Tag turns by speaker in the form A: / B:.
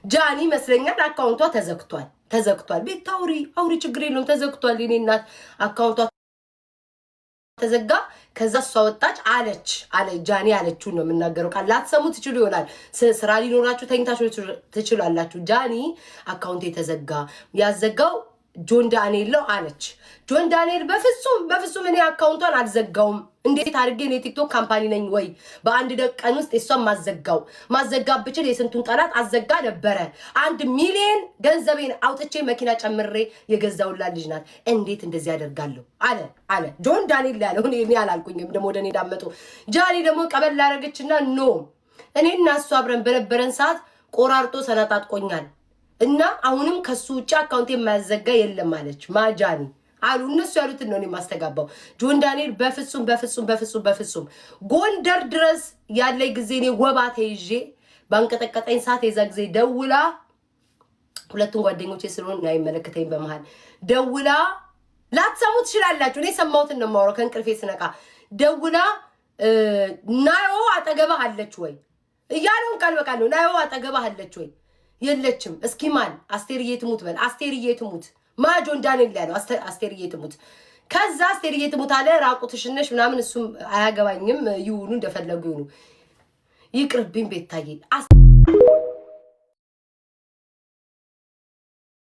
A: ጃኒ መስለኛል አካውንቷ ተዘግቷል ቤት አውሪ ችግር የለውም ተዘግቷል የኔናት አካውንቷ ተዘጋ ከዛ ወጣች አለ ጃኒ አለችው ነው የምናገረው ቃል ላትሰሙ ትችሉ ይሆናል ስራ ሊኖራችሁ ተኝታችሁ ትችላላችሁ ጃኒ አካውንቴ ተዘጋ ያዘጋው ጆን ዳንኤል ነው አለች ጆን ዳንኤል በፍጹም እኔ አካውንቷን አልዘጋውም እንዴት አድርጌ ነው ቲክቶክ ካምፓኒ ነኝ ወይ በአንድ ደቂቃን ውስጥ እሷን ማዘጋብ ብችል የስንቱን ጠላት አዘጋ ነበረ 1 ሚሊዮን ገንዘቤን አውጥቼ መኪና ጨምሬ የገዛውላ ልጅ ናት እንዴት እንደዚህ ያደርጋለሁ አለ ጆን ዳንኤል ያለው እኔ አላልኩኝም ደሞ ወደኔ ዳመጡ ጃኒ ደግሞ ቀበል አረጋችና ኖ እኔና እሷ አብረን በነበረን ሰዓት ቆራርጦ ሰናጣጥቆኛል እና አሁንም ከሱ ውጭ አካውንቴ ማዘጋ የለም ማለች ማጃኒ አሉ እነሱ ያሉትን ነው ማስተጋባው ጆን ዳንኤል በፍጹም ጎንደር ድረስ ያለይ ጊዜ እኔ ወባቴ ይዤ ባንቀጠቀጠኝ ሰዓት የዛ ጊዜ ደውላ ሁለቱን ጓደኞቼ ስለሆነ አይመለከተኝ በመሃል ደውላ ላትሰሙ ትችላላችሁ እኔ ሰማሁትን ነው ማውራው ከንቅልፌ ስነቃ ደውላ ናዮ አጠገባ አለች ወይ እያሉን ቃል በቃል ነው ናዮ አጠገባ አለች ወይ የለችም እስኪ ማን አስቴርዬ ትሙት በል አስቴርዬ ትሙት ማጆን ዳንኤል ያለው አስቴርዬ ትሙት ከዛ አስቴርዬ ትሙት አለ ራቁትሽነሽ ምናምን እሱም አያገባኝም ይሁኑ እንደፈለጉ ይሁኑ ይቅርብኝ ቤታዬ